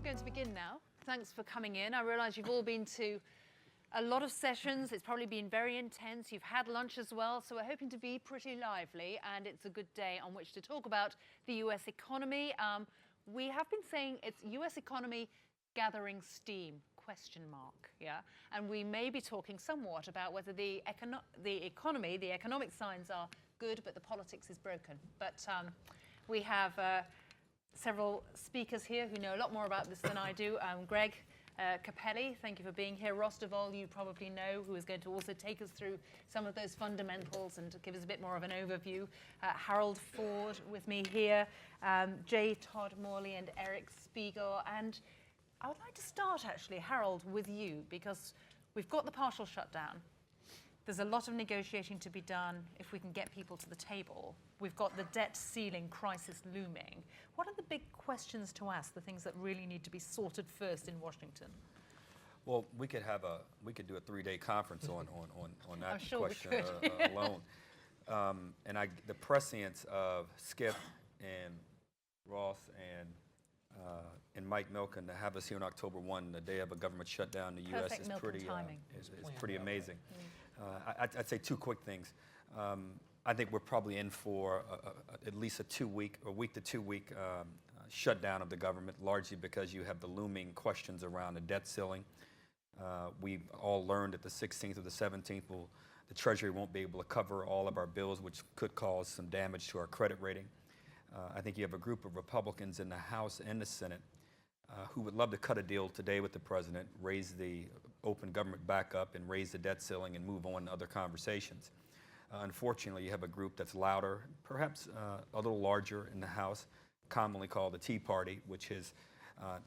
going to begin now. Thanks for coming in. I realise you've all been to a lot of sessions. It's probably been very intense. You've had lunch as well, so we're hoping to be pretty lively, and it's a good day on which to talk about the US economy. We have been saying it's US economy gathering steam, question mark, yeah? And we may be talking somewhat about whether the economic signs are good, but the politics is broken. But we have several speakers here who know a lot more about this than I do. Greg Cappelli, thank you for being here. Ross DeVol, you probably know, who is going to also take us through some of those fundamentals and to give us a bit more of an overview. Harold Ford with me here, Todd, Morley, and Eric Spiegel. And I would like to start, actually, Harold, with you, because we've got the partial shutdown. There's a lot of negotiating to be done if we can get people to the table. We've got the debt ceiling crisis looming. What are the big questions to ask, the things that really need to be sorted first in Washington? Well, we could do a 3-day conference on that sure question alone. The prescience of Skip and Ross and Mike Milken to have us here on October 1, the day of a government shutdown in the U.S. is pretty amazing. I'd say two quick things. I think we're probably in for at least a week to 2 week shutdown of the government, largely because you have the looming questions around the debt ceiling. We've all learned that the 16th or the 17th, the Treasury won't be able to cover all of our bills, which could cause some damage to our credit rating. I think you have a group of Republicans in the House and the Senate who would love to cut a deal today with the president, raise the open government back up and raise the debt ceiling and move on to other conversations. Unfortunately, you have a group that's louder, perhaps a little larger in the House, commonly called the Tea Party, which has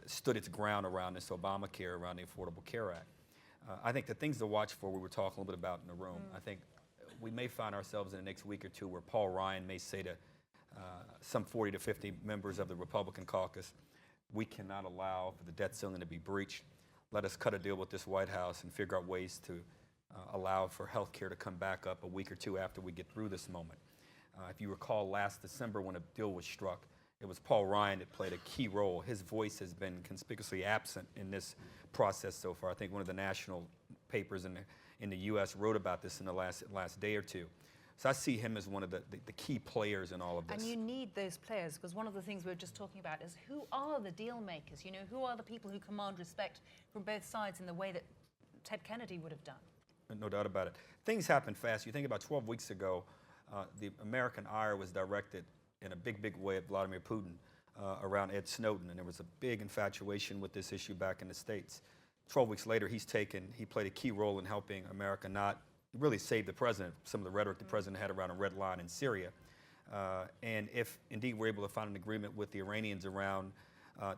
stood its ground around this Obamacare, around the Affordable Care Act. I think the things to watch for, we were talking a little bit about in the room, I think we may find ourselves in the next week or two where Paul Ryan may say to some 40 to 50 members of the Republican caucus, we cannot allow for the debt ceiling to be breached. Let us cut a deal with this White House and figure out ways to allow for health care to come back up a week or two after we get through this moment. If you recall last December when a deal was struck, it was Paul Ryan that played a key role. His voice has been conspicuously absent in this process so far. I think one of the national papers in the U.S. wrote about this in the last day or two. So I see him as one of the key players in all of this. And you need those players, because one of the things we were just talking about is who are the deal makers? You know, who are the people who command respect from both sides in the way that Ted Kennedy would have done? No doubt about it. Things happen fast. You think about 12 weeks ago, the American ire was directed in a big way at Vladimir Putin around Ed Snowden, and there was a big infatuation with this issue back in the States. 12 weeks later, he played a key role in helping America not really save the president, some of the rhetoric the president had around a red line in Syria. And if indeed we're able to find an agreement with the Iranians around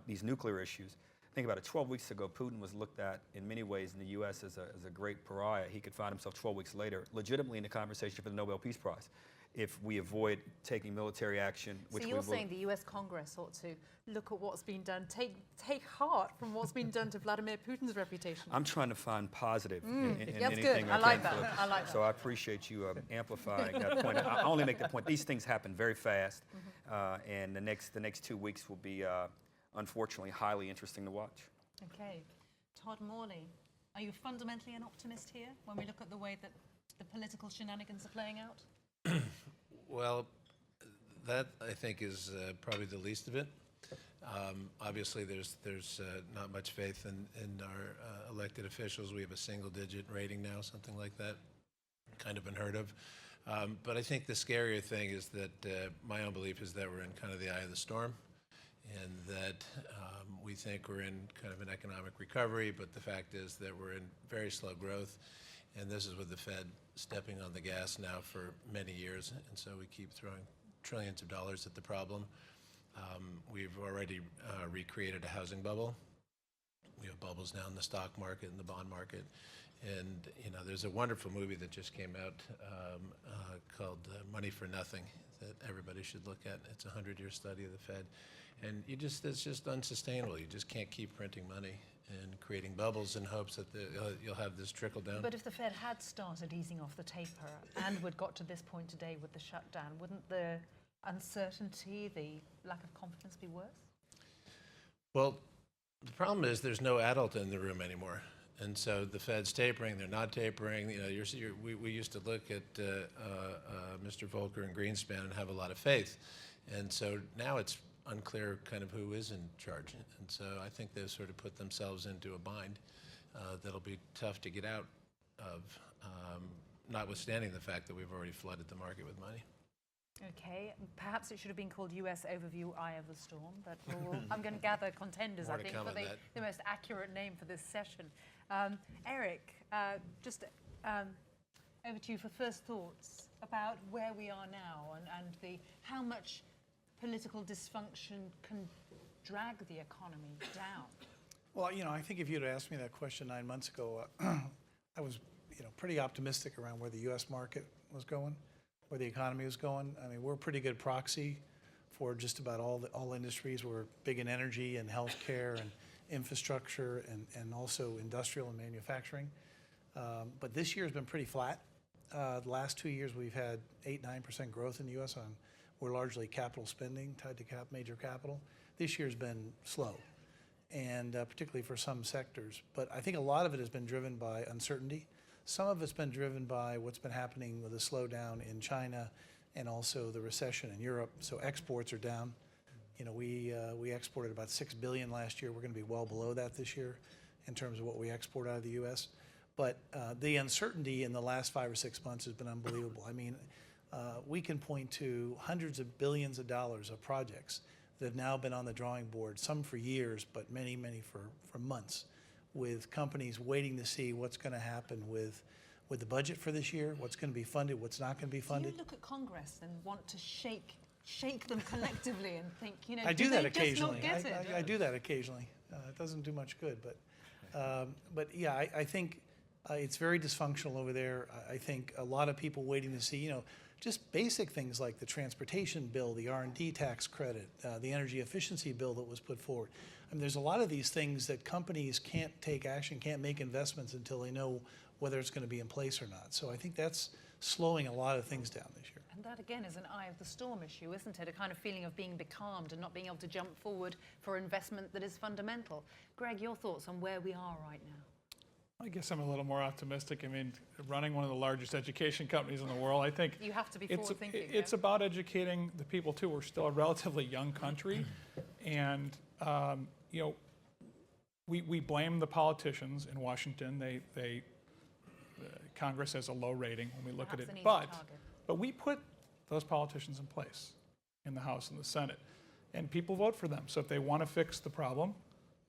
these nuclear issues, think about it, 12 weeks ago, Putin was looked at in many ways in the U.S. as a great pariah. He could find himself 12 weeks later legitimately in the conversation for the Nobel Peace Prize if we avoid taking military action. So you're saying the U.S. Congress ought to look at what's been done, take heart from what's been done to Vladimir Putin's reputation? I'm trying to find positive in that's anything good. I like can. that. I like that. So I appreciate you amplifying that point. I only make the point, these things happen very fast, and the next 2 weeks will be, unfortunately, highly interesting to watch. Okay. Todd Morley, are you fundamentally an optimist here when we look at the way that the political shenanigans are playing out? Well, that I think is probably the least of it. Obviously, there's not much faith in our elected officials. We have a single-digit rating now, something like that, kind of unheard of. But I think the scarier thing is that my own belief is that we're in kind of the eye of the storm, and that we think we're in kind of an economic recovery, but the fact is that we're in very slow growth. And this is with the Fed stepping on the gas now for many years, and so we keep throwing trillions of dollars at the problem. We've already recreated a housing bubble. We have bubbles now in the stock market and the bond market. And you know, there's a wonderful movie that just came out called Money for Nothing that everybody should look at. It's a 100-year study of the Fed. And it's just unsustainable. You just can't keep printing money and creating bubbles in hopes that you'll have this trickle down. But if the Fed had started easing off the taper and we'd got to this point today with the shutdown, wouldn't the uncertainty, the lack of confidence be worse? Well, The problem is there's no adult in the room anymore. And so the Fed's tapering, they're not tapering. You know, we used to look at Mr. Volcker and Greenspan and have a lot of faith. And so now it's unclear kind of who is in charge. And so I think they've sort of put themselves into a bind that'll be tough to get out of, notwithstanding the fact that we've already flooded the market with money. Okay, perhaps it should have been called US Overview Eye of the Storm, but I'm going to gather contenders, I think, for the most accurate name for this session. Eric, just over to you for first thoughts about where we are now and how much political dysfunction can drag the economy down. Well, you know, I think if you'd asked me that question 9 months ago, I was, you know, pretty optimistic around where the U.S. market was going, where the economy was going. I mean, we're a pretty good proxy for just about all industries. We're big in energy and healthcare and infrastructure and also industrial and manufacturing. But this year has been pretty flat. The last 2 years we've had 8-9% growth in the U.S. We're largely capital spending tied to major capital. This year's been slow, and particularly for some sectors. But I think a lot of it has been driven by uncertainty. Some of it's been driven by what's been happening with the slowdown in China and also the recession in Europe. So exports are down. You know, we exported about $6 billion last year. We're going to be well below that this year in terms of what we export out of the U.S. But the uncertainty in the last 5 or 6 months has been unbelievable. I mean, we can point to hundreds of billions of dollars of projects that have now been on the drawing board, some for years, but many, many for months, with companies waiting to see what's going to happen with the budget for this year, what's going to be funded, what's not going to be funded. Do you look at Congress and want to shake them collectively and think, you know, I do that they occasionally. Just not get it? I do that occasionally. It doesn't do much good, but yeah, I think it's very dysfunctional over there. I think a lot of people waiting to see, you know, just basic things like the transportation bill, the R&D tax credit, the energy efficiency bill that was put forward. I mean, there's a lot of these things that companies can't take action, can't make investments until they know whether it's going to be in place or not. So I think that's slowing a lot of things down this year. And that, again, is an eye of the storm issue, isn't it? A kind of feeling of being becalmed and not being able to jump forward for investment that is fundamental. Greg, your thoughts on where we are right now? I guess I'm a little more optimistic. I mean, running one of the largest education companies in the world, I think you have to be forward-thinking. It's about educating the people too. We're still a relatively young country, and you know, we blame the politicians in Washington. Congress has a low rating when we look Perhaps at an it, easy but we put those politicians in place in the House and the Senate, and people vote for them. So if they want to fix the problem,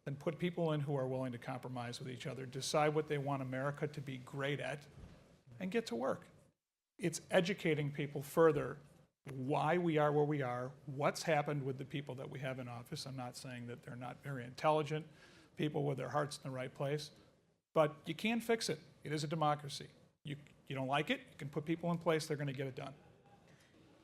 then put people in who are willing to compromise with each other, decide what they want America to be great at, and get to work. It's educating people further why we are where we are, what's happened with the people that we have in office. I'm not saying that they're not very intelligent people with their hearts in the right place, but you can fix it. It is a democracy. You don't like it, you can put people in place, they're going to get it done.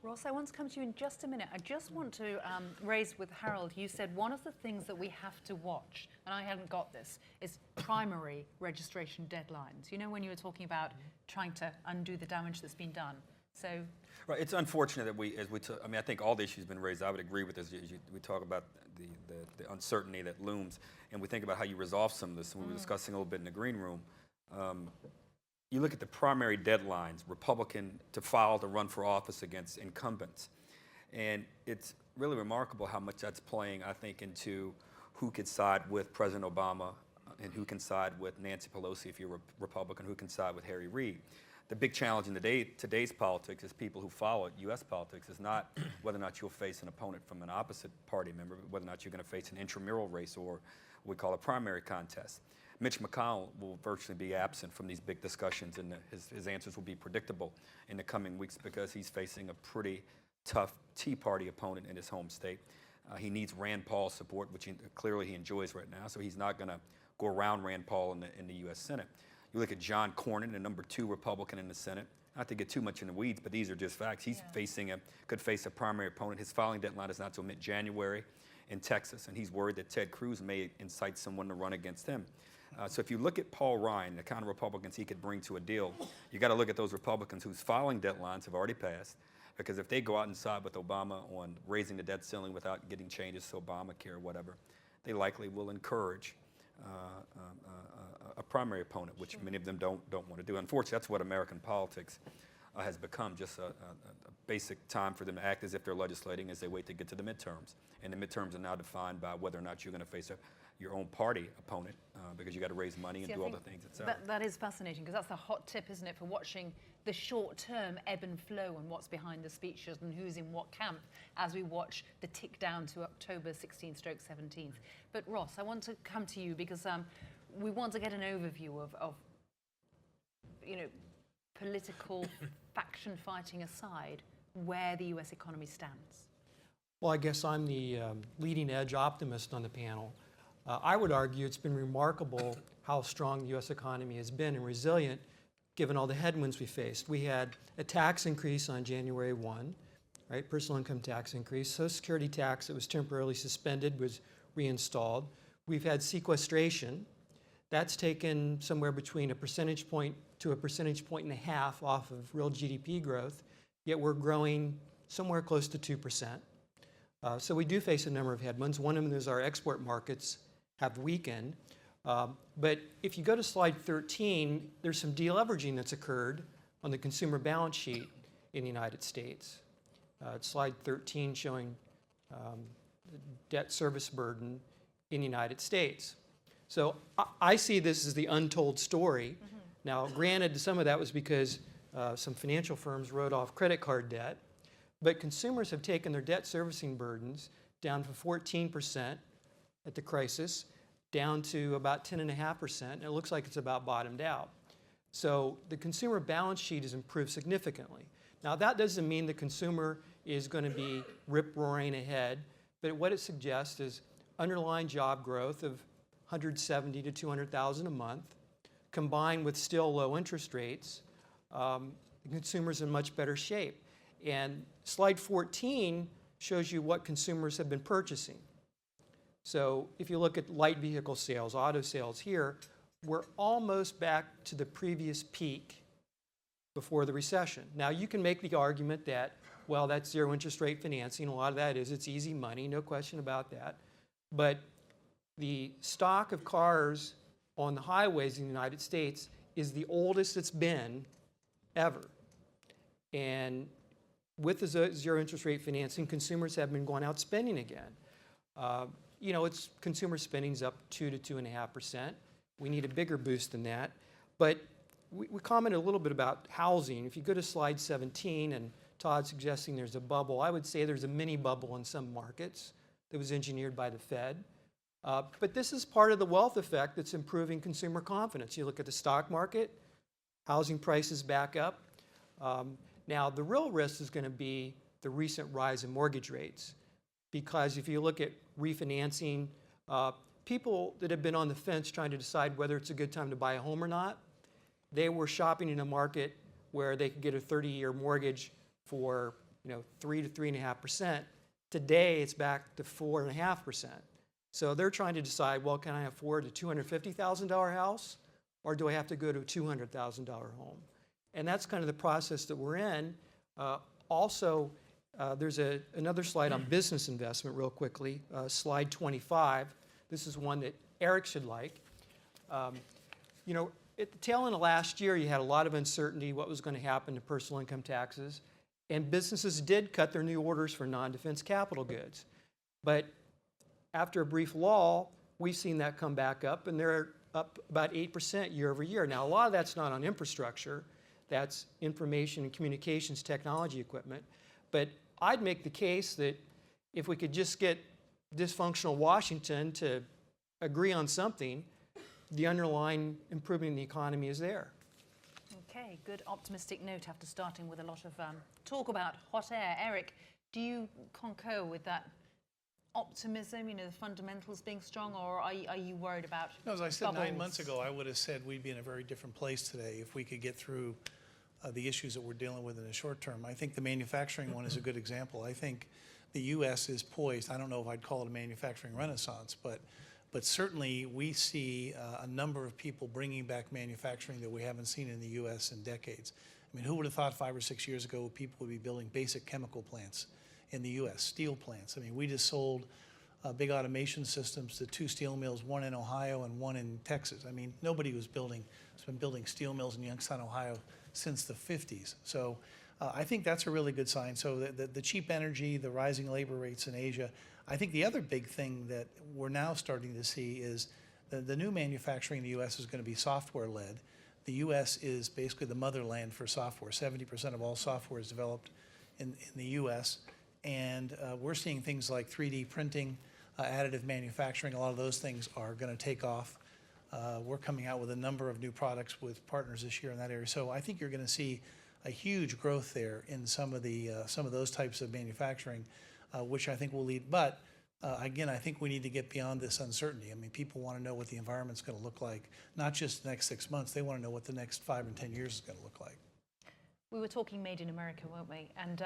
Ross, I want to come to you in just a minute. I just want to raise with Harold, you said one of the things that we have to watch, and I hadn't got this, is primary registration deadlines. You know, when you were talking about trying to undo the damage that's been done. So, right, it's unfortunate that I mean, I think all the issues have been raised. I would agree with this. We talk about the uncertainty that looms, and we think about how you resolve some of this. And we were discussing a little bit in the green room. You look at the primary deadlines, Republican to file to run for office against incumbents. And it's really remarkable how much that's playing, I think, into who could side with President Obama and who can side with Nancy Pelosi if you're a Republican, who can side with Harry Reid. The big challenge in today's politics is people who follow U.S. politics is not whether or not you'll face an opponent from an opposite party member, but whether or not you're going to face an intramural race or what we call a primary contest. Mitch McConnell will virtually be absent from these big discussions, and his answers will be predictable in the coming weeks because he's facing a pretty tough Tea Party opponent in his home state. He needs Rand Paul's support, which clearly he enjoys right now, so he's not going to go around Rand Paul in the U.S. Senate. You look at John Cornyn, the #2 Republican in the Senate. Not to get too much in the weeds, but these are just facts. He's could face a primary opponent. His filing deadline is not until mid-January in Texas, and he's worried that Ted Cruz may incite someone to run against him. So if you look at Paul Ryan, the kind of Republicans he could bring to a deal, you got to look at those Republicans whose filing deadlines have already passed, because if they go out and side with Obama on raising the debt ceiling without getting changes to Obamacare or whatever, they likely will encourage a primary opponent, which many of them don't want to do. Unfortunately, that's what American politics has become, just a basic time for them to act as if they're legislating as they wait to get to the midterms. And the midterms are now defined by whether or not you're going to face your own party opponent because you got to raise money and do all the things, et cetera. That is fascinating, because that's the hot tip, isn't it, for watching the short-term ebb and flow and what's behind the speeches and who's in what camp as we watch the tick down to October 16th/17th. But Ross, I want to come to you because we want to get an overview of political faction fighting aside, where the U.S. economy stands. Well, I guess I'm the leading edge optimist on the panel. I would argue it's been remarkable how strong the U.S. economy has been and resilient given all the headwinds we faced. We had a tax increase on January 1, right? Personal income tax increase. Social Security tax that was temporarily suspended was reinstalled. We've had sequestration. That's taken somewhere between a percentage point to a percentage point and a half off of real GDP growth, yet we're growing somewhere close to 2%. So we do face a number of headwinds. One of them is our export markets have weakened. But if you go to slide 13, there's some deleveraging that's occurred on the consumer balance sheet in the United States. Slide 13 showing the debt service burden in the United States. So I see this as the untold story. Mm-hmm. Now, granted, some of that was because some financial firms wrote off credit card debt, but consumers have taken their debt servicing burdens down from 14% at the crisis down to about 10.5%, and it looks like it's about bottomed out. So the consumer balance sheet has improved significantly. Now, that doesn't mean the consumer is going to be rip-roaring ahead, but what it suggests is underlying job growth of 170 to 200,000 a month, combined with still low interest rates, the consumer's in much better shape. And slide 14 shows you what consumers have been purchasing. So if you look at light vehicle sales, auto sales here, we're almost back to the previous peak before the recession. Now, you can make the argument that, well, that's zero interest rate financing. A lot of that is, it's easy money, no question about that. But the stock of cars on the highways in the United States is the oldest it's been ever. And with the zero interest rate financing, consumers have been going out spending again. It's consumer spending's up 2 to 2.5%. We need a bigger boost than that. But we commented a little bit about housing. If you go to slide 17, and Todd suggesting there's a bubble, I would say there's a mini bubble in some markets that was engineered by the Fed. But this is part of the wealth effect that's improving consumer confidence. You look at the stock market, housing prices back up. Now, the real risk is going to be the recent rise in mortgage rates. Because if you look at refinancing, people that have been on the fence trying to decide whether it's a good time to buy a home or not, they were shopping in a market where they could get a 30-year mortgage for 3 to 3.5%. Today, it's back to 4.5%. So they're trying to decide, well, can I afford a $250,000 house, or do I have to go to a $200,000 home? And that's kind of the process that we're in. Also, there's another slide on business investment real quickly, slide 25. This is one that Eric should like. At the tail end of last year, you had a lot of uncertainty what was going to happen to personal income taxes, and businesses did cut their new orders for non-defense capital goods. But after a brief lull, we've seen that come back up, and they're up about 8% year over year. Now, a lot of that's not on infrastructure. That's information and communications technology equipment. But I'd make the case that if we could just get dysfunctional Washington to agree on something, the underlying improvement in the economy is there. Okay, good optimistic note after starting with a lot of talk about hot air. Eric, do you concur with that optimism, the fundamentals being strong, or are you worried about No, as I said bubbles? 9 months ago, I would have said we'd be in a very different place today if we could get through the issues that we're dealing with in the short term. I think the manufacturing one is a good example. I think the U.S. is poised. I don't know if I'd call it a manufacturing renaissance, but certainly we see a number of people bringing back manufacturing that we haven't seen in the U.S. in decades. I mean, who would have thought 5 or 6 years ago people would be building basic chemical plants in the U.S., steel plants? I mean, we just sold big automation systems to 2 steel mills, one in Ohio and one in Texas. I mean, nobody has been building steel mills in Youngstown, Ohio since the 50s. So I think that's a really good sign. So the cheap energy, the rising labor rates in Asia. I think the other big thing that we're now starting to see is the new manufacturing in the U.S. is going to be software-led. The U.S. is basically the motherland for software. 70% of all software is developed in the U.S. And we're seeing things like 3D printing, additive manufacturing. A lot of those things are going to take off. We're coming out with a number of new products with partners this year in that area. So I think you're going to see a huge growth there in some of those types of manufacturing, which I think will lead. But again, I think we need to get beyond this uncertainty. I mean, people want to know what the environment's going to look like, not just the next 6 months. They want to know what the next 5 and 10 years is going to look like. We were talking made in America, weren't we? And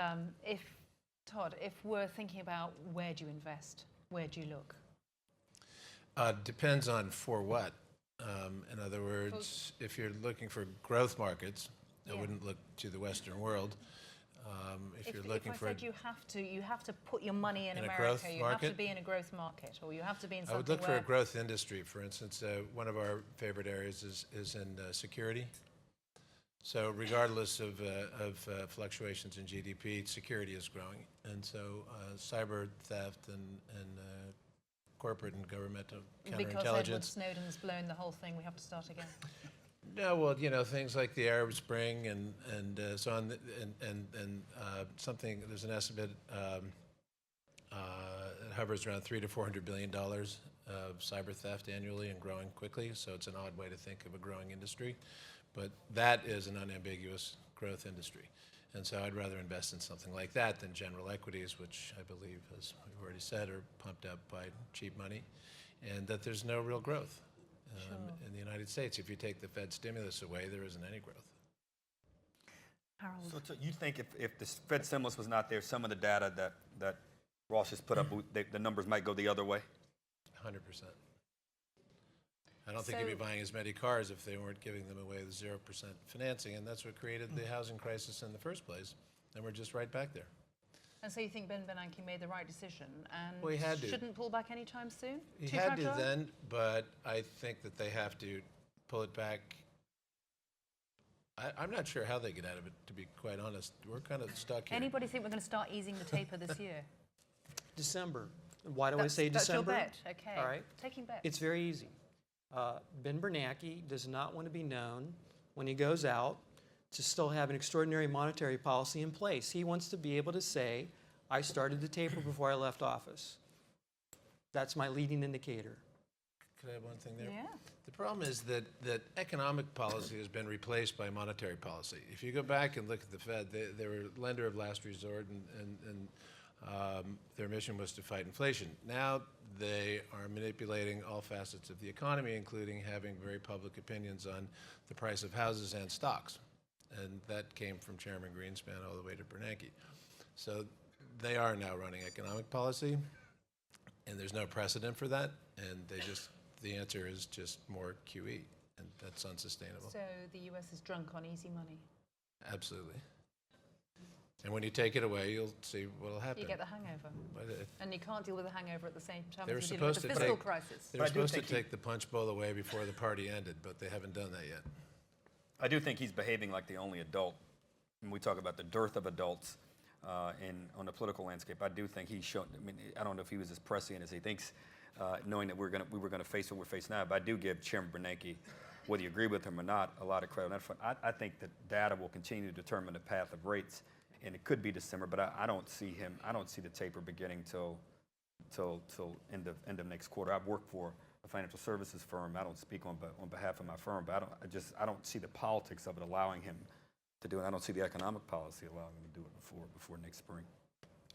Todd, if we're thinking about where do you invest, where do you look? Depends on for what. In other words, if you're looking for growth markets, I wouldn't look to the Western world. If you're looking for, said you have to put your money in America, growth you market? have to be in a growth market, or you have to be in something I would look for where a growth industry. For instance, one of our favorite areas is in security. So regardless of fluctuations in GDP, security is growing. And so cyber theft and corporate and governmental because Edward counterintelligence. Snowden's blown the whole thing, we have to start again. No, well, you know, things like the Arab Spring and so on, and something, there's an estimate, it hovers around $300 to $400 billion of cyber theft annually and growing quickly, so it's an odd way to think of a growing industry. But that is an unambiguous growth industry. And so I'd rather invest in something like that than general equities, which I believe, as we've already said, are pumped up by cheap money, and that there's no real growth. In the United States, if you take the Fed stimulus away, there isn't any growth. Harold. So you think if the Fed stimulus was not there, some of the data that Ross has put up, the numbers might go the other way? 100%. I don't think you'd be buying as many cars if they weren't giving them away with 0% financing, and that's what created the housing crisis in the first place, and we're just right back there. And so you think Ben Bernanke made the right decision and Well, he had to. shouldn't pull back anytime soon? He Too had to fragile? then, but I think that they have to pull it back. I'm not sure how they get out of it, to be quite honest. We're kind of stuck here. Anybody think we're going to start easing the taper this year? December. Why do I say December? That's your bet, okay. All right. Taking bets. It's very easy. Ben Bernanke does not want to be known when he goes out to still have an extraordinary monetary policy in place. He wants to be able to say, I started the taper before I left office. That's my leading indicator. Could I have one thing there? Yeah. The problem is that economic policy has been replaced by monetary policy. If you go back and look at the Fed, they were lender of last resort, and their mission was to fight inflation. Now they are manipulating all facets of the economy, including having very public opinions on the price of houses and stocks. And that came from Chairman Greenspan all the way to Bernanke. So they are now running economic policy, and there's no precedent for that, and the answer is just more QE, and that's unsustainable. So the US is drunk on easy money. Absolutely. And when you take it away, you'll see what'll happen. You get the hangover. And you can't deal with the hangover at the same time They were as you're dealing with supposed the to fiscal take- crisis. They were supposed to take the punch bowl away before the party ended, but they haven't done that yet. I do think he's behaving like the only adult. When we talk about the dearth of adults on the political landscape, I do think he's shown. I mean, I don't know if he was as prescient as he thinks, knowing that we were going to face what we're facing now. But I do give Chairman Bernanke, whether you agree with him or not, a lot of credit on that front. I think that data will continue to determine the path of rates, and it could be December, but I don't see him. I don't see the taper beginning till end of next quarter. I've worked for a financial services firm. I don't speak on behalf of my firm, but I don't see the politics of it allowing him to do it. I don't see the economic policy allowing him to do it before next spring.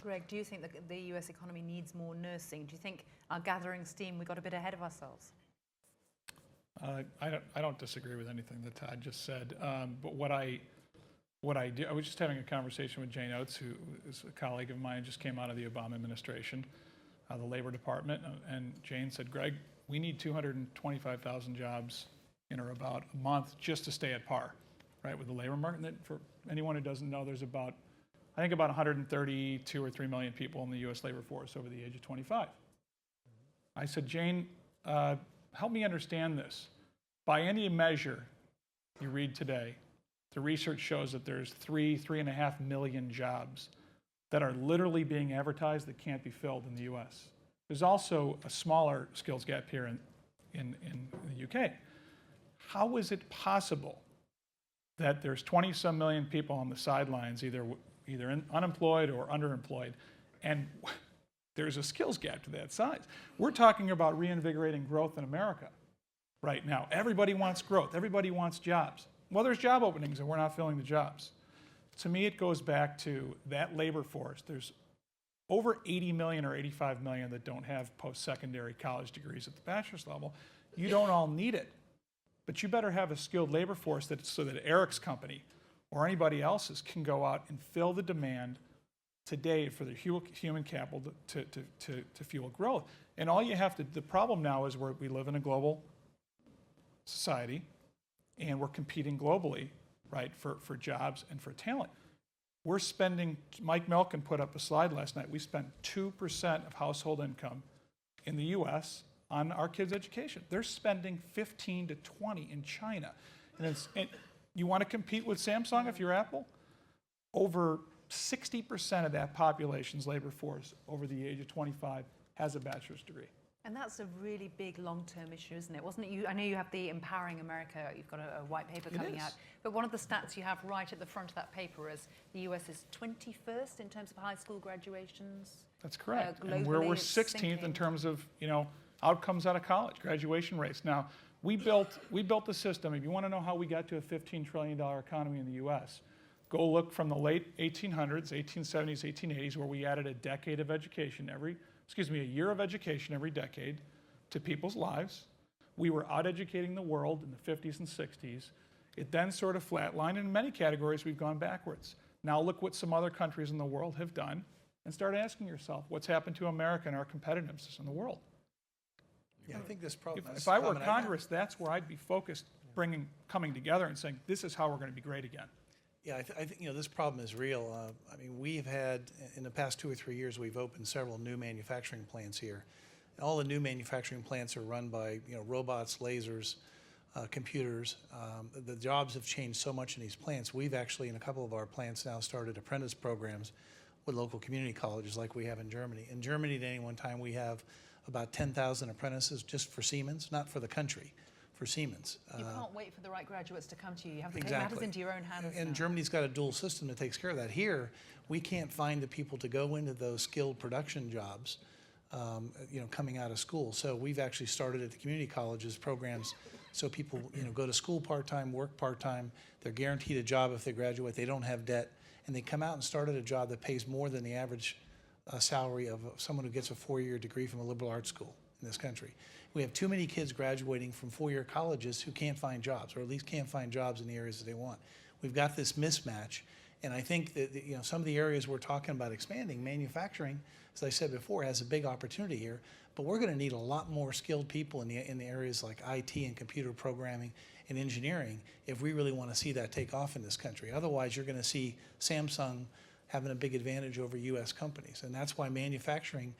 Greg, do you think that the US economy needs more nursing? Do you think our gathering steam, we got a bit ahead of ourselves? I don't disagree with anything that Todd just said. But what I do, I was just having a conversation with Jane Oates, who is a colleague of mine, just came out of the Obama administration, the Labor Department, and Jane said, Greg, we need 225,000 jobs in or about a month just to stay at par, right, with the labor market. And for anyone who doesn't know, there's about 132 or 3 million people in the U.S. labor force over the age of 25. I said, Jane, help me understand this. By any measure you read today, the research shows that there's 3.5 million jobs that are literally being advertised that can't be filled in the US. There's also a smaller skills gap here in the UK. How is it possible that there's 20-some million people on the sidelines, either unemployed or underemployed, and there's a skills gap to that size? We're talking about reinvigorating growth in America right now. Everybody wants growth. Everybody wants jobs. Well, there's job openings, and we're not filling the jobs. To me, it goes back to that labor force. There's over 80 million or 85 million that don't have post-secondary college degrees at the bachelor's level. You don't all need it, but you better have a skilled labor force so that Eric's company or anybody else's can go out and fill the demand today for the human capital to fuel growth. And all you have to, the problem now is we live in a global society, and we're competing globally, right, for jobs and for talent. We're spending, Mike Milken put up a slide last night, we spend 2% of household income in the US on our kids' education. They're spending 15 to 20 in China. And you want to compete with Samsung if you're Apple? Over 60% of that population's labor force over the age of 25 has a bachelor's degree. And that's a really big long-term issue, isn't it? Wasn't it you? I know you have the Empowering America, you've got a white paper coming out, but one of the stats you have right at the front of that paper is the US is 21st in terms of high school graduations. That's correct. And Globally, we're it's 16th in sinking. terms of, outcomes out of college, graduation rates. Now, we built the system. If you want to know how we got to a $15 trillion economy in the US, go look from the late 1800s, 1870s, 1880s, where we added a year of education every decade to people's lives. We were out-educating the world in the 50s and 60s. It then sort of flatlined. In many categories, we've gone backwards. Now look what some other countries in the world have done, and start asking yourself, what's happened to America and our competitiveness in the world? Yeah, I think this problem. If I were Congress, that's where I'd be focused, coming together and saying, this is how we're going to be great again. Yeah, I think this problem is real. We've had, in the past 2 or 3 years, we've opened several new manufacturing plants here. And all the new manufacturing plants are run by robots, lasers, computers. The jobs have changed so much in these plants. We've actually, in a couple of our plants now, started apprentice programs with local community colleges like we have in Germany. In Germany, at any one time, we have about 10,000 apprentices just for Siemens, not for the country, for Siemens. You can't wait for the right graduates to come to you. You have to take Exactly. matters into your own hands And now. Germany's got a dual system that takes care of that. Here, we can't find the people to go into those skilled production jobs, coming out of school. So we've actually started at the community colleges programs so people, go to school part-time, work part-time. They're guaranteed a job if they graduate. They don't have debt. And they come out and start at a job that pays more than the average salary of someone who gets a 4-year degree from a liberal arts school in this country. We have too many kids graduating from 4-year colleges who can't find jobs, or at least can't find jobs in the areas that they want. We've got this mismatch, and I think that some of the areas we're talking about expanding, manufacturing, as I said before, has a big opportunity here. But we're going to need a lot more skilled people in the areas like IT and computer programming and engineering if we really want to see that take off in this country. Otherwise, you're going to see Samsung having a big advantage over U.S. companies, and that's why manufacturing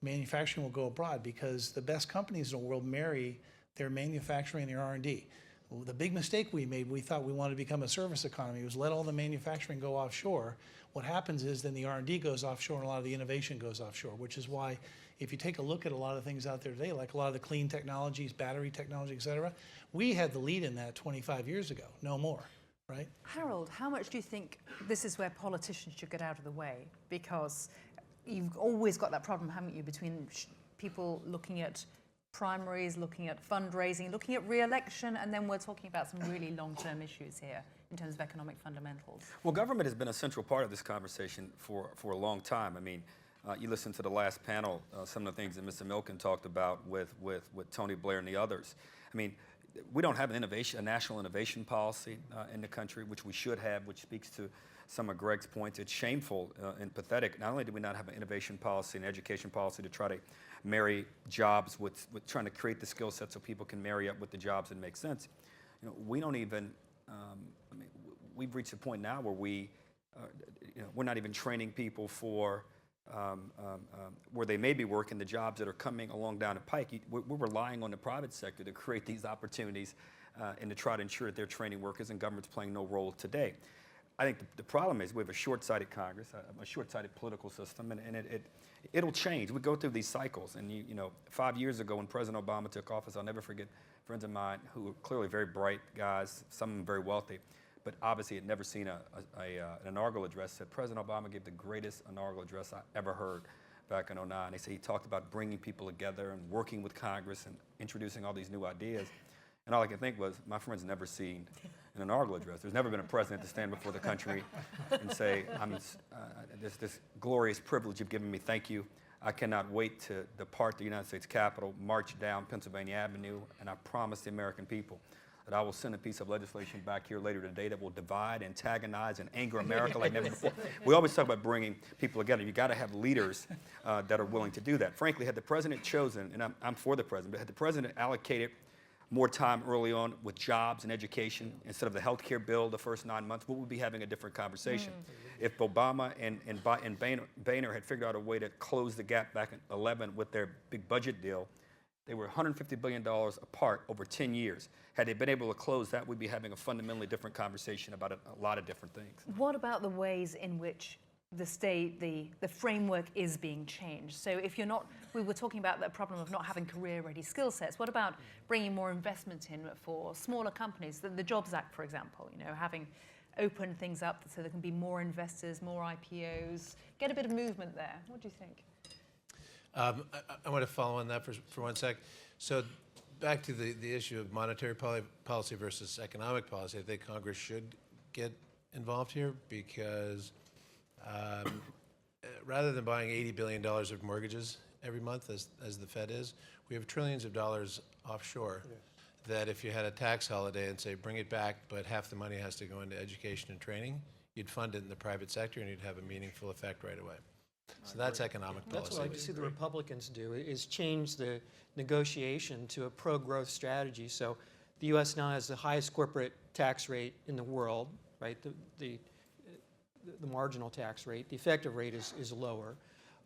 will go abroad, because the best companies in the world marry their manufacturing and their R&D. Well, the big mistake we made, we thought we wanted to become a service economy, was let all the manufacturing go offshore. What happens is then the R&D goes offshore and a lot of the innovation goes offshore, which is why if you take a look at a lot of things out there today, like a lot of the clean technologies, battery technology, et cetera, we had the lead in that 25 years ago, no more, right? Harold, how much do you think this is where politicians should get out of the way? Because you've always got that problem, haven't you, between people looking at primaries, looking at fundraising, looking at re-election, and then we're talking about some really long-term issues here in terms of economic fundamentals. Well, government has been a central part of this conversation for a long time. I mean, you listen to the last panel, some of the things that Mr. Milken talked about with Tony Blair and the others. I mean, we don't have a national innovation policy in the country, which we should have, which speaks to some of Greg's points. It's shameful and pathetic. Not only do we not have an innovation policy and education policy to try to marry jobs with trying to create the skill set so people can marry up with the jobs that make sense. We don't even, we've reached a point now where we're not even training people for where they may be working, the jobs that are coming along down the pike, we're relying on the private sector to create these opportunities and to try to ensure that they're training workers, and government's playing no role today. I think the problem is we have a short-sighted Congress, a short-sighted political system, and it'll change. We go through these cycles, and you know, 5 years ago when President Obama took office, I'll never forget friends of mine who were clearly very bright guys, some of them very wealthy, but obviously had never seen an inaugural address, said President Obama gave the greatest inaugural address I ever heard back in '09. They said he talked about bringing people together and working with Congress and introducing all these new ideas. And all I could think was, my friend's never seen an inaugural address. There's never been a president to stand before the country and say, this glorious privilege you've given me, thank you. I cannot wait to depart the United States Capitol, march down Pennsylvania Avenue, and I promise the American people that I will send a piece of legislation back here later today that will divide, antagonize, and anger America like never before. We always talk about bringing people together. You've got to have leaders that are willing to do that. Frankly, had the president chosen, and I'm for the president, but had the president allocated more time early on with jobs and education instead of the health care bill the first 9 months, we would be having a different conversation. If Obama and Boehner had figured out a way to close the gap back in '11 with their big budget deal, they were $150 billion apart over 10 years. Had they been able to close that, we'd be having a fundamentally different conversation about a lot of different things. What about the ways in which the state, the framework is being changed? So if you're not, we were talking about the problem of not having career-ready skill sets. What about bringing more investment in for smaller companies? The Jobs Act, for example, you know, having opened things up so there can be more investors, more IPOs, get a bit of movement there. What do you think? I want to follow on that for 1 sec. So back to the issue of monetary policy versus economic policy, I think Congress should get involved here because rather than buying $80 billion of mortgages every month, as the Fed is, we have trillions of dollars offshore that if you had a tax holiday and say, bring it back, but half the money has to go into education and training, you'd fund it in the private sector and you'd have a meaningful effect right away. So that's economic policy. That's what I like to see the Republicans do, is change the negotiation to a pro-growth strategy. So the U.S. now has the highest corporate tax rate in the world, right? The marginal tax rate. The effective rate is lower.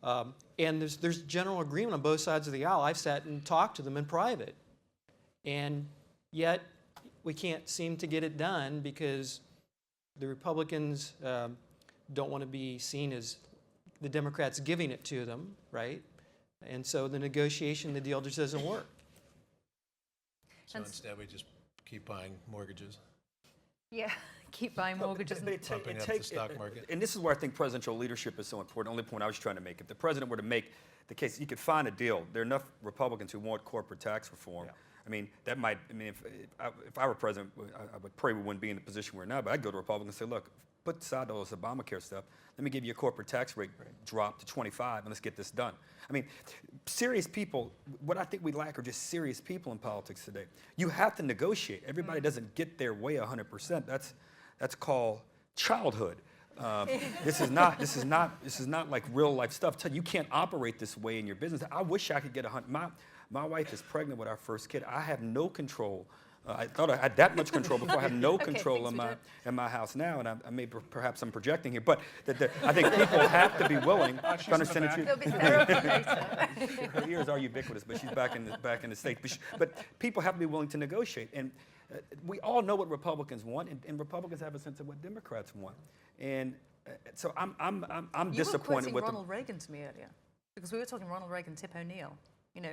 And there's general agreement on both sides of the aisle. I've sat and talked to them in private. And yet we can't seem to get it done because the Republicans don't want to be seen as the Democrats giving it to them, right? And so the negotiation, the deal just doesn't work. So instead we just keep buying mortgages. Yeah, keep buying mortgages. Pumping up the stock market. And this is where I think presidential leadership is so important. Only point I was trying to make. If the president were to make the case, you could find a deal. There are enough Republicans who want corporate tax reform. Yeah. I mean, that might, I mean, if I were president, I would pray we wouldn't be in the position we're in now, but I'd go to Republicans and say, look, put aside all this Obamacare stuff. Let me give you a corporate tax rate drop to 25 and let's get this done. I mean, serious people, what I think we lack are just serious people in politics today. You have to negotiate. Everybody doesn't get their way 100%. That's called childhood. This is not like real life stuff. You can't operate this way in your business. I wish I could get 100. My wife is pregnant with our first kid. I have no control. I thought I had that much control before. I have no control in my house now, and I may perhaps I'm projecting here, but I think people have to be willing to understand that There'll be therapy later. her ears are ubiquitous, but she's back in the States. But people have to be willing to negotiate, and we all know what Republicans want, and Republicans have a sense of what Democrats want, and so I'm disappointed with Ronald Reagan to me earlier, because we were talking Ronald Reagan, Tip O'Neill. You know,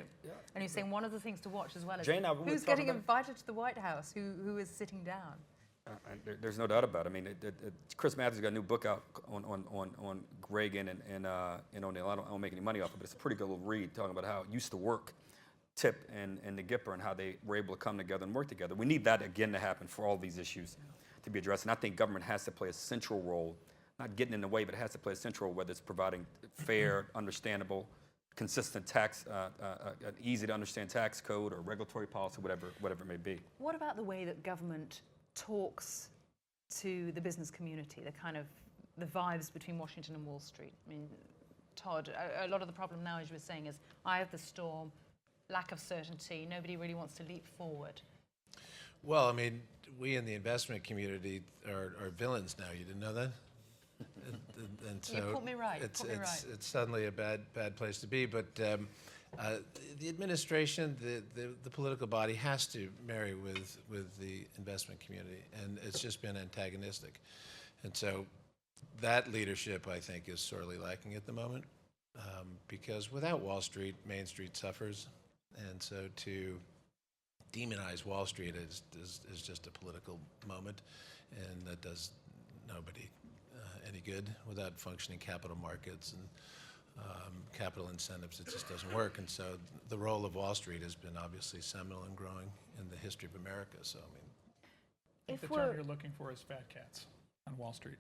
and you're saying one of the things to watch as well is who's getting invited to the White House, who is sitting down. There's no doubt about it. I mean, Chris Matthews got a new book out on Reagan and O'Neill. I don't make any money off of it, but it's a pretty good little read talking about how it used to work, Tip and the Gipper, and how they were able to come together and work together. We need that again to happen for all these issues to be addressed. And I think government has to play a central role, not getting in the way, but it has to play a central role, whether it's providing fair, understandable, consistent tax, an easy to understand tax code or regulatory policy, whatever it may be. What about the way that government talks to the business community, the vibes between Washington and Wall Street? I mean, Todd, a lot of the problem now, as you were saying, is eye of the storm, lack of certainty, nobody really wants to leap forward. Well, I mean, we in the investment community are villains now. You didn't know that? And so You put me right, It's, put me right. it's suddenly a bad place to be. But the administration, the political body has to marry with the investment community, and it's just been antagonistic. And so that leadership, I think, is sorely lacking at the moment, because without Wall Street, Main Street suffers. And so to demonize Wall Street is just a political moment, and that does nobody any good. Without functioning capital markets and capital incentives, it just doesn't work. And so the role of Wall Street has been obviously seminal and growing in the history of America. So I mean, I think the term you're looking for is fat cats on Wall Street.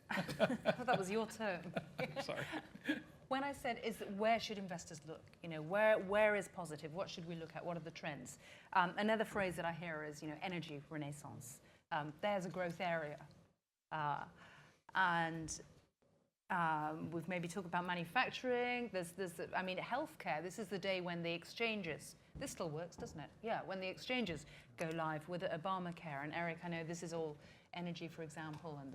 I thought that was your term. Sorry. When I said, where should investors look? You know, where is positive? What should we look at? What are the trends? Another phrase that I hear is, you know, energy renaissance. There's a growth area. We've maybe talked about manufacturing. I mean, healthcare. This is the day when the exchanges, this still works, doesn't it? Yeah, when the exchanges go live with Obamacare. And Eric, I know this is all energy, for example, and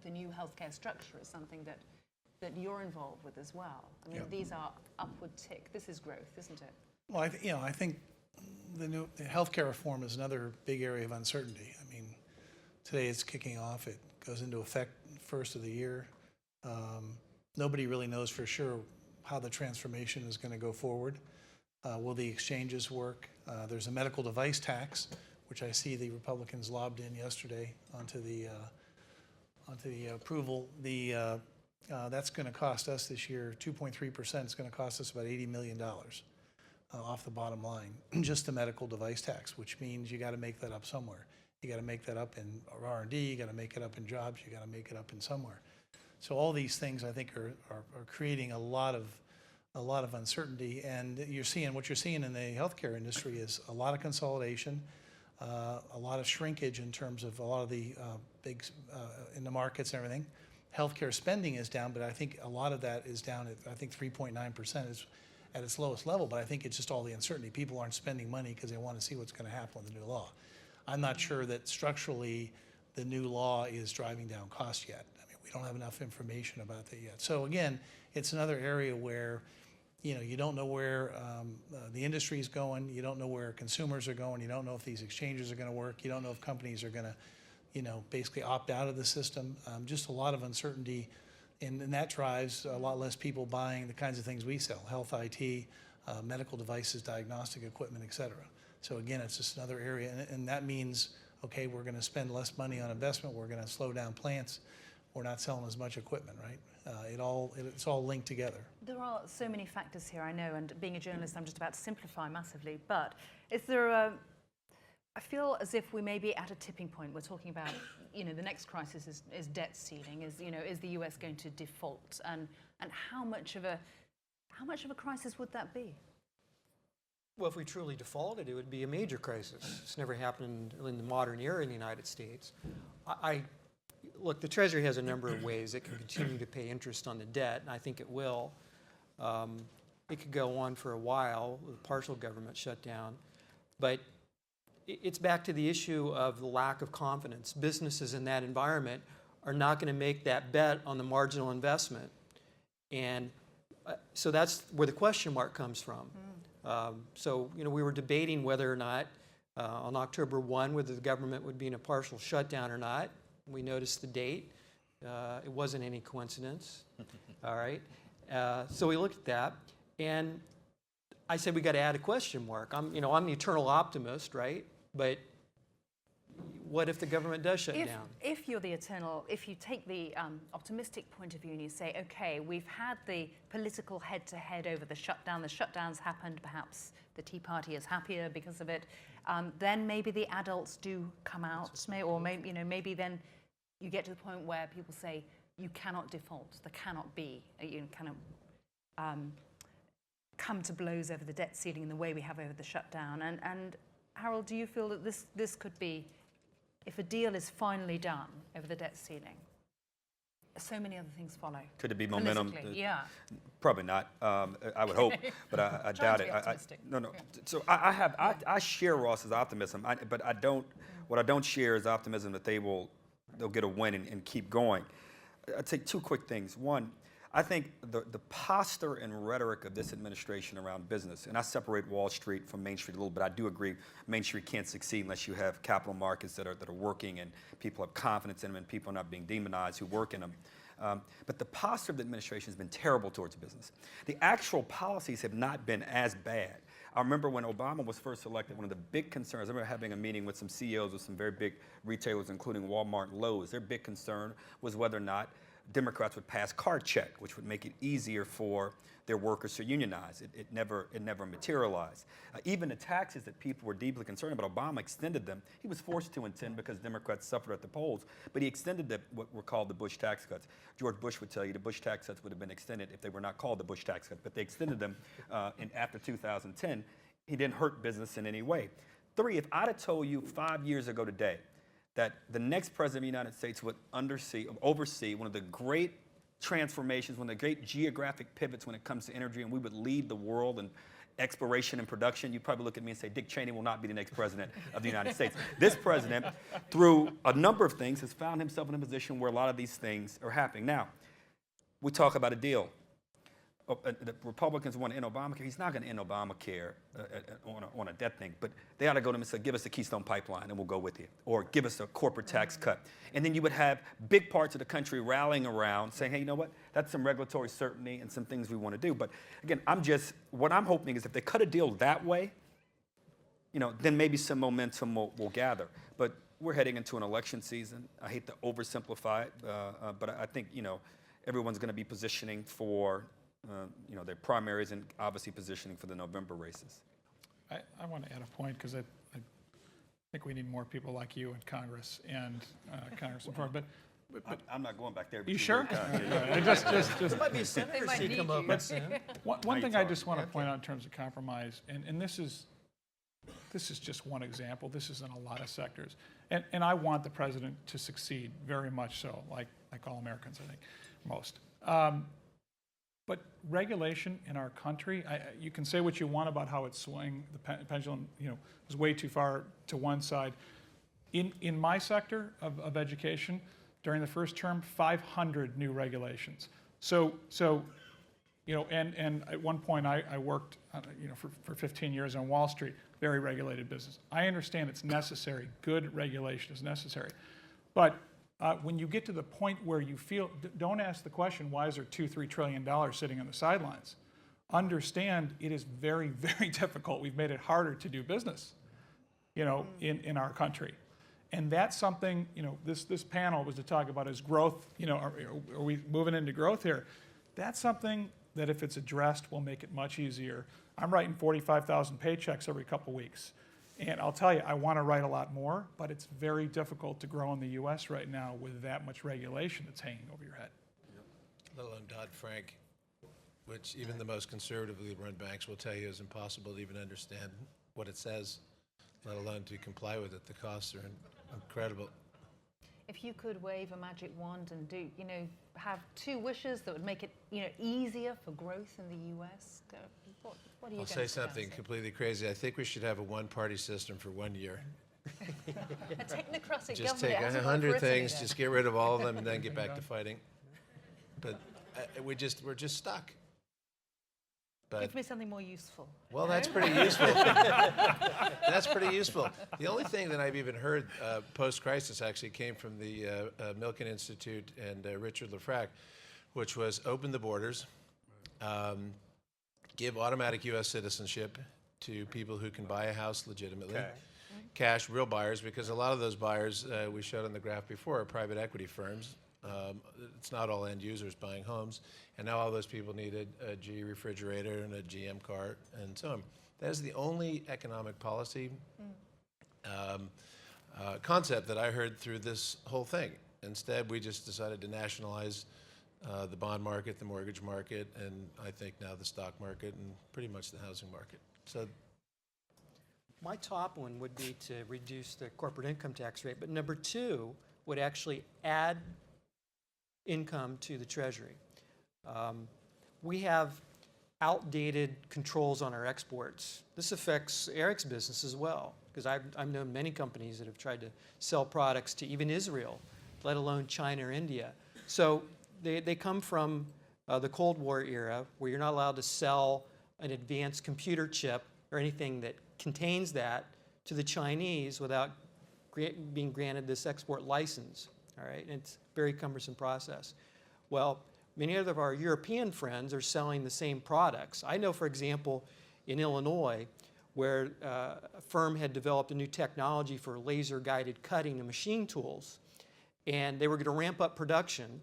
the new healthcare structure is something that you're involved with as well. I mean, these are upward tick. This is growth, isn't it? Well, I think the healthcare reform is another big area of uncertainty. I mean, today it's kicking off. It goes into effect first of the year. Nobody really knows for sure how the transformation is going to go forward. Will the exchanges work? There's a medical device tax, which I see the Republicans lobbed in yesterday onto the approval. That's going to cost us this year 2.3%. It's going to cost us about $80 million off the bottom line, just the medical device tax, which means you got to make that up somewhere. You got to make that up in R&D. You got to make it up in jobs. You got to make it up in somewhere. So all these things, I think, are creating a lot of uncertainty. And what you're seeing in the healthcare industry is a lot of consolidation, a lot of shrinkage in terms of a lot of the big in the markets and everything. Healthcare spending is down, but I think a lot of that is down at, I think 3.9% is at its lowest level, but I think it's just all the uncertainty. People aren't spending money because they want to see what's going to happen with the new law. I'm not sure that structurally the new law is driving down costs yet. I mean, we don't have enough information about that yet. So again, it's another area where, you know, you don't know where the industry is going. You don't know where consumers are going. You don't know if these exchanges are going to work. You don't know if companies are going to, you know, basically opt out of the system. Just a lot of uncertainty, and that drives a lot less people buying the kinds of things we sell: health IT, medical devices, diagnostic equipment, et cetera. So again, it's just another area, and that means, okay, we're going to spend less money on investment. We're going to slow down plants. We're not selling as much equipment, right? It's all linked together. There are so many factors here, I know, and being a journalist, I'm just about to simplify massively, but is there I feel as if we may be at a tipping point. We're talking about, you know, the next crisis is debt ceiling. Is the US going to default, and how much of a crisis would that be? Well, if we truly defaulted, it would be a major crisis. It's never happened in the modern era in the United States. Look, the Treasury has a number of ways it can continue to pay interest on the debt, and I think it will. It could go on for a while with partial government shutdown, but it's back to the issue of the lack of confidence. Businesses in that environment are not going to make that bet on the marginal investment. And so that's where the question mark comes from. So, you know, we were debating whether or not on October 1, whether the government would be in a partial shutdown or not. We noticed the date. It wasn't any coincidence. All right. So we looked at that, and I said we got to add a question mark. I'm the eternal optimist, right? But what if the government does shut down? If you take the optimistic point of view and you say, okay, we've had the political head-to-head over the shutdown. The shutdown's happened. Perhaps the Tea Party is happier because of it. Then maybe the adults do come out, or maybe then you get to the point where people say you cannot default. There cannot be. You cannot come to blows over the debt ceiling in the way we have over the shutdown. And Harold, do you feel that this could be, if a deal is finally done over the debt ceiling, so many other things follow? Could it be momentum? Yeah. Probably not. I would hope, but I doubt it. No. Yeah. So I share Ross's optimism, but I don't. What I don't share is optimism that they'll get a win and keep going. I'd say two quick things. One, I think the posture and rhetoric of this administration around business, and I separate Wall Street from Main Street a little bit. I do agree Main Street can't succeed unless you have capital markets that are working and people have confidence in them and people are not being demonized who work in them. But the posture of the administration has been terrible towards business. The actual policies have not been as bad. I remember when Obama was first elected, one of the big concerns, I remember having a meeting with some CEOs of some very big retailers, including Walmart and Lowe's. Their big concern was whether or not Democrats would pass card check, which would make it easier for their workers to unionize. It never materialized. Even the taxes that people were deeply concerned about, Obama extended them. He was forced to in 10 because Democrats suffered at the polls, but he extended what were called the Bush tax cuts. George Bush would tell you the Bush tax cuts would have been extended if they were not called the Bush tax cuts, but they extended them after 2010. He didn't hurt business in any way. 3, if I'd have told you 5 years ago today that the next president of the United States would oversee one of the great transformations, one of the great geographic pivots when it comes to energy, and we would lead the world in exploration and production, you'd probably look at me and say, Dick Cheney will not be the next president of the United States. This president, through a number of things, has found himself in a position where a lot of these things are happening. Now, we talk about a deal. The Republicans want to end Obamacare. He's not going to end Obamacare on a debt thing, but they ought to go to him and say, give us the Keystone Pipeline and we'll go with you, or give us a corporate tax cut. And then you would have big parts of the country rallying around saying, hey, you know what, that's some regulatory certainty and some things we want to do. But again, what I'm hoping is if they cut a deal that way, then maybe some momentum will gather. But we're heading into an election season. I hate to oversimplify it, but I think, everyone's going to be positioning for their primaries and obviously positioning for the November races. I want to add a point because I think we need more people like you in Congress and Congressman Ford. But I'm not going back there. You sure? There might be a senator might seat need come you. open soon. One thing I just want to point out in terms of compromise, and this is just one example. This is in a lot of sectors, and I want the president to succeed very much so, like all Americans, I think, most. But regulation in our country, you can say what you want about how it's swung. The pendulum, was way too far to one side. In my sector of education, during the first term, 500 new regulations. So and at one point I worked, for 15 years on Wall Street, very regulated business. I understand it's necessary. Good regulation is necessary, but when you get to the point where you feel, don't ask the question, why is there $2-3 trillion sitting on the sidelines? Understand it is very, very difficult. We've made it harder to do business, in our country. And that's something, this panel was to talk about is growth, are we moving into growth here? That's something that if it's addressed will make it much easier. I'm writing 45,000 paychecks every couple weeks. And I'll tell you, I want to write a lot more, but it's very difficult to grow in the U.S. right now with that much regulation that's hanging over your head. Let alone Dodd-Frank, which even the most conservatively run banks will tell you is impossible to even understand what it says, let alone to comply with it. The costs are incredible. If you could wave a magic wand and do, have 2 wishes that would make it, easier for growth in the U.S., what are you I'll going say to something completely crazy. I think we should have a one-party system for 1 year. A technocratic Just government. take It hasn't 100 worked for Italy things, then. just get rid of all of them, and then get back to fighting. But we're just stuck. But Give me something more useful. well, that's pretty useful. That's pretty useful. The only thing that I've even heard post-crisis actually came from the Milken Institute and Richard Lefrak, which was open the borders, give automatic U.S. citizenship to people who can buy a house legitimately, cash, real buyers, because a lot of those buyers we showed on the graph before are private equity firms. It's not all end users buying homes, and now all those people needed a GE refrigerator and a GM car and so on. That is the only economic policy concept that I heard through this whole thing. Instead, we just decided to nationalize the bond market, the mortgage market, and I think now the stock market and pretty much the housing market. So My top one would be to reduce the corporate income tax rate, but number 2 would actually add income to the Treasury. We have outdated controls on our exports. This affects Eric's business as well, because I've known many companies that have tried to sell products to even Israel, let alone China or India. So they come from the Cold War era, where you're not allowed to sell an advanced computer chip or anything that contains that to the Chinese without being granted this export license. All right, and it's a very cumbersome process. Well, many of our European friends are selling the same products. I know, for example, in Illinois, where a firm had developed a new technology for laser-guided cutting and machine tools, and they were going to ramp up production,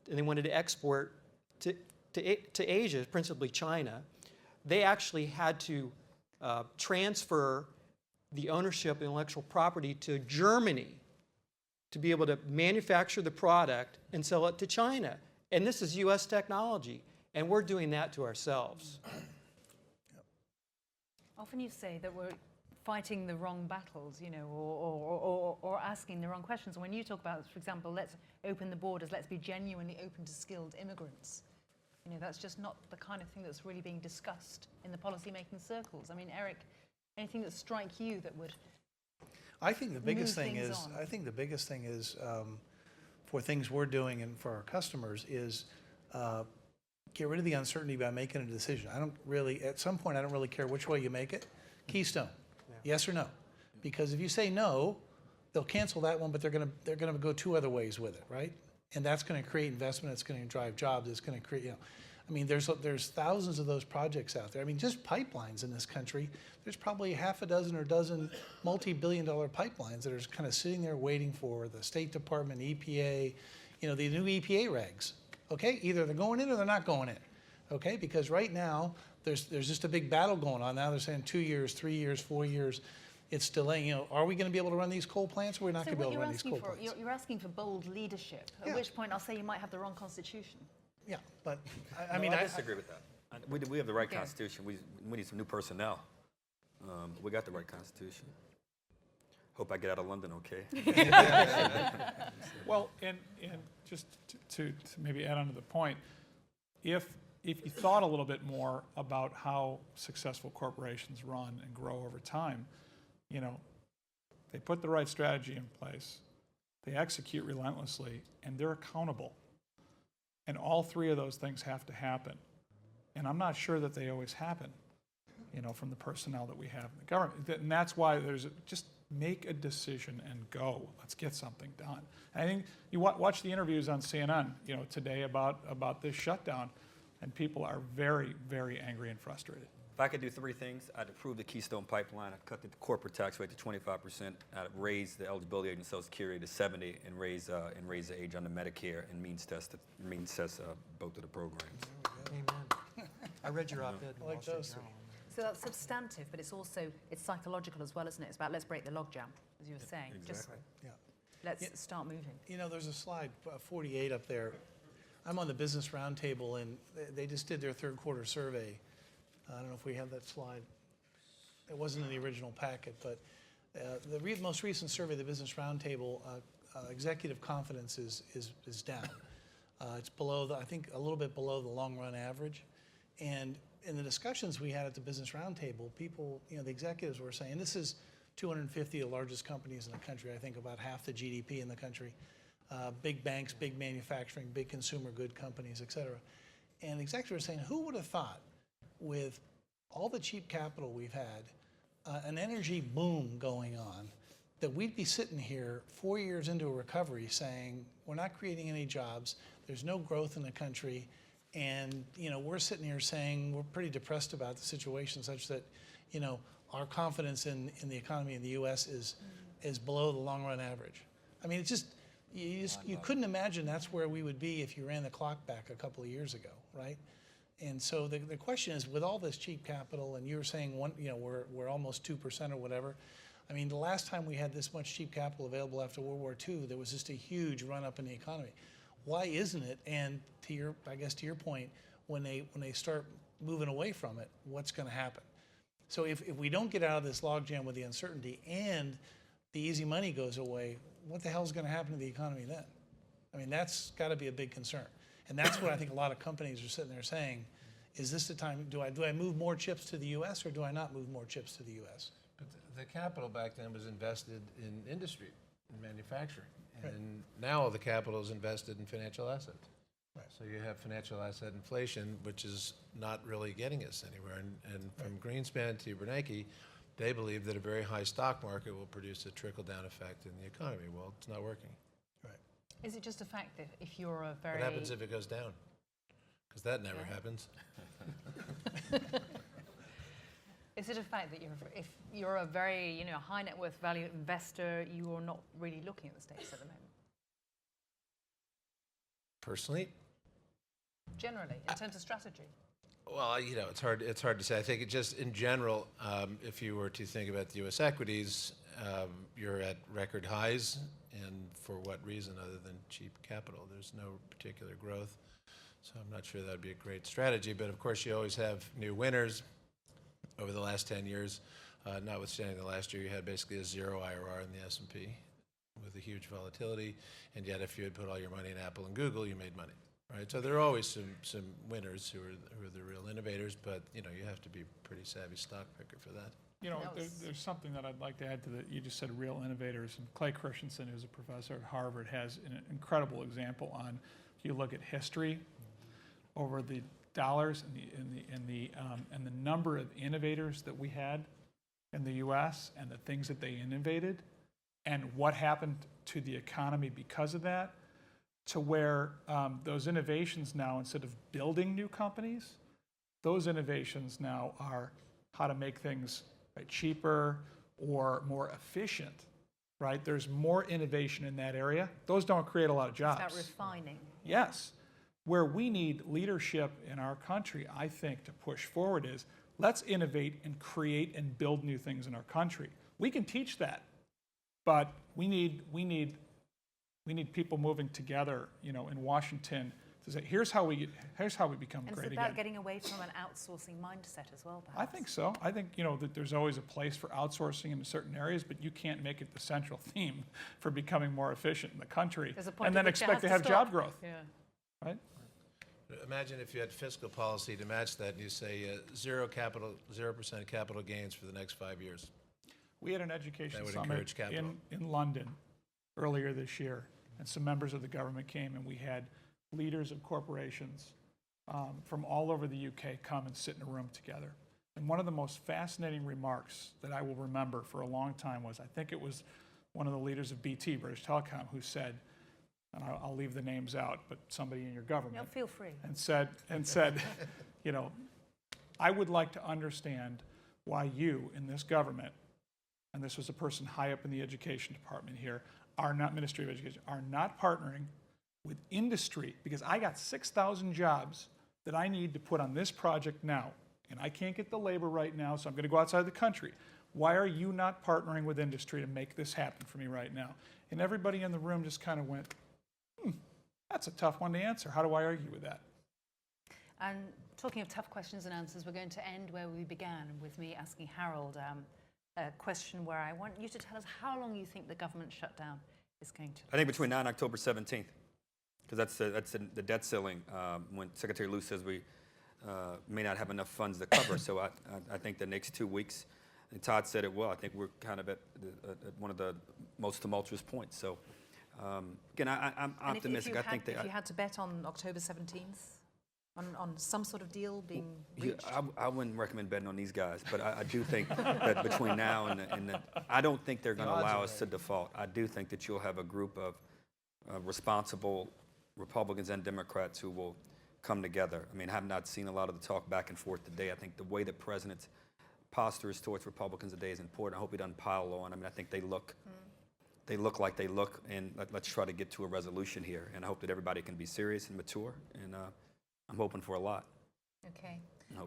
and they wanted to export to Asia, principally China. They actually had to transfer the ownership of intellectual property to Germany to be able to manufacture the product and sell it to China. And this is U.S. technology, and we're doing that to ourselves. Often you say that we're fighting the wrong battles, you know, or asking the wrong questions. When you talk about, for example, let's open the borders, let's be genuinely open to skilled immigrants, you know, that's just not the kind of thing that's really being discussed in the policy-making circles. I mean, Eric, anything that strike you that would I think the biggest move thing things is, on? I think the biggest thing is, for things we're doing and for our customers is, get rid of the uncertainty by making a decision. I don't really, at some point, I don't really care which way you make it. Keystone, yes or no? Because if you say no, they'll cancel that one, but they're gonna go 2 other ways with it, right? And that's gonna create investment, it's gonna drive jobs, it's gonna create, you know, I mean, there's thousands of those projects out there. I mean, just pipelines in this country, there's probably half a dozen or dozen multi-billion-dollar pipelines that are just kind of sitting there waiting for the State Department, EPA, you know, the new EPA regs. Okay, either they're going in or they're not going in. Okay, because right now there's just a big battle going on. Now they're saying 2 years, 3 years, 4 years. It's delaying. You know, are we going to be able to run these coal plants? Or we're not So going to be what able to you're run these asking coal for, plants. you're asking for bold leadership, at Yeah. which point I'll say you might have the wrong constitution. Yeah, but I No, mean, I disagree with that. We have the right Okay. constitution. We need some new personnel. We got the right constitution. Hope I get out of London okay. Well, and just to maybe add on to the point, if you thought a little bit more about how successful corporations run and grow over time, you know, they put the right strategy in place, they execute relentlessly, and they're accountable. And all 3 of those things have to happen. And I'm not sure that they always happen, you know, from the personnel that we have in the government. And that's why just make a decision and go. Let's get something done. And I think you watch the interviews on CNN, you know, today about this shutdown, and people are very, very angry and frustrated. If I could do 3 things, I'd approve the Keystone Pipeline, I'd cut the corporate tax rate to 25%, I'd raise the eligibility age in Social Security to 70, and raise the age under Medicare and means test both of the programs. Amen. I read your op-ed in I the like Wall Street those Journal. So that's substantive, but it's psychological as well, isn't it? It's about let's break the logjam, as you were saying. Just yeah. let's start moving. You know, there's a slide 48 up there. I'm on the Business Roundtable, and they just did their 3rd quarter survey. I don't know if we have that slide. It wasn't in the original packet, but the most recent survey, the Business Roundtable, executive confidence is down. It's below, I think, a little bit below the long-run average. And in the discussions we had at the Business Roundtable, people, you know, the executives were saying, this is 250 of the largest companies in the country, I think about half the GDP in the country. Big banks, big manufacturing, big consumer good companies, et cetera. And the executives were saying, who would have thought, with all the cheap capital we've had, an energy boom going on, that we'd be sitting here 4 years into a recovery saying, we're not creating any jobs, there's no growth in the country, and you know, we're sitting here saying we're pretty depressed about the situation such that, you know, our confidence in the economy in the U.S. is below the long-run average. I mean, it's just, you couldn't imagine that's where we would be if you ran the clock back a couple of years ago, right? And so the question is, with all this cheap capital, and you were saying we're almost 2% or whatever. I mean, the last time we had this much cheap capital available after World War II, there was just a huge run up in the economy. Why isn't it? And to your point, when they start moving away from it, what's going to happen? So if we don't get out of this logjam with the uncertainty and the easy money goes away, what the hell is going to happen to the economy then? I mean, that's got to be a big concern. And that's what I think a lot of companies are sitting there saying, is this the time, do I move more chips to the U.S. or do I not move more chips to the U.S.? But the capital back then was invested in industry, manufacturing. And now all the capital is invested in financial assets. Right. So you have financial asset inflation, which is not really getting us anywhere. And from Greenspan to Bernanke, they believe that a very high stock market will produce a trickle-down effect in the economy. Well, it's not working. Right. Is it just a fact that if you're a very... What happens if it goes down? Because that never happens. Is it a fact that if you're a very high net worth value investor, you are not really looking at the States at the moment? Personally, Generally, in terms of strategy? well, it's hard to say. I think it just in general, if you were to think about the U.S. equities, you're at record highs, and for what reason other than cheap capital? There's no particular growth, so I'm not sure that would be a great strategy. But of course, you always have new winners. Over the last 10 years, notwithstanding the last year, you had basically a zero IRR in the S&P with a huge volatility, and yet if you had put all your money in Apple and Google, you made money. Right, so there are always some winners who are the real innovators, but you have to be a pretty savvy stock picker for that. There's something that I'd like to add to that. You just said real innovators, and Clay Christensen, who's a professor at Harvard, has an incredible example on. If you look at history over the dollars and the number of innovators that we had in the U.S. and the things that they innovated, and what happened to the economy because of that. To where those innovations now, instead of building new companies, those innovations now are how to make things cheaper or more efficient, right? There's more innovation in that area. Those don't create a lot of jobs. It's about refining. Yes. Where we need leadership in our country, I think, to push forward is let's innovate and create and build new things in our country. We can teach that, but we need people moving together, in Washington to say, here's how we become And great it's about again. getting away from an outsourcing mindset as well, perhaps. I think so. I think, that there's always a place for outsourcing in certain areas, but you can't make it the central theme for becoming more efficient in the country There's a point and at then which it expect to has have to job stop. growth, Yeah. right? Imagine if you had fiscal policy to match that, and you say 0% capital gains for the next 5 years. We had an education That would summit encourage capital. in London earlier this year, and some members of the government came, and we had leaders of corporations from all over the UK come and sit in a room together. And one of the most fascinating remarks that I will remember for a long time was, I think it was one of the leaders of BT, British Telecom, who said, and I'll leave the names out, but somebody in your government, No, feel free. and said, I would like to understand why you in this government, and this was a person high up in the education department here, Ministry of Education, are not partnering with industry, because I got 6,000 jobs that I need to put on this project now, and I can't get the labor right now, so I'm going to go outside the country. Why are you not partnering with industry to make this happen for me right now? And everybody in the room just kind of went, that's a tough one to answer. How do I argue with that? And talking of tough questions and answers, we're going to end where we began, with me asking Harold a question where I want you to tell us how long you think the government shutdown is going to last. I think between now and October 17th, because that's the debt ceiling when Secretary Lew says we may not have enough funds to cover. So I think the next 2 weeks, and Todd said it well, I think we're kind of at one of the most tumultuous points. So again, I'm optimistic. If you had to bet on October 17th, on some sort of deal being reached? I wouldn't recommend betting on these guys, but I do think that between now and I don't think they're going to allow us to default. I do think that you'll have a group of responsible Republicans and Democrats who will come together. I mean, I have not seen a lot of the talk back and forth today. I think the way the president's posture is towards Republicans today is important. I hope he doesn't pile on. I mean, I think they look like they look, and let's try to get to a resolution here. And I hope that everybody can be serious and mature, and I'm hoping for a lot. Okay.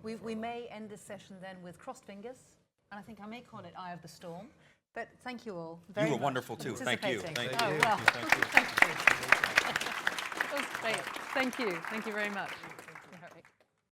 We may end this session then with crossed fingers, and I think I may call it Eye of the Storm. But thank you all very much. You were wonderful too. Thank you. Participating. Thank you. Oh, well. Thank you. That was great. Thank you. Thank you very much.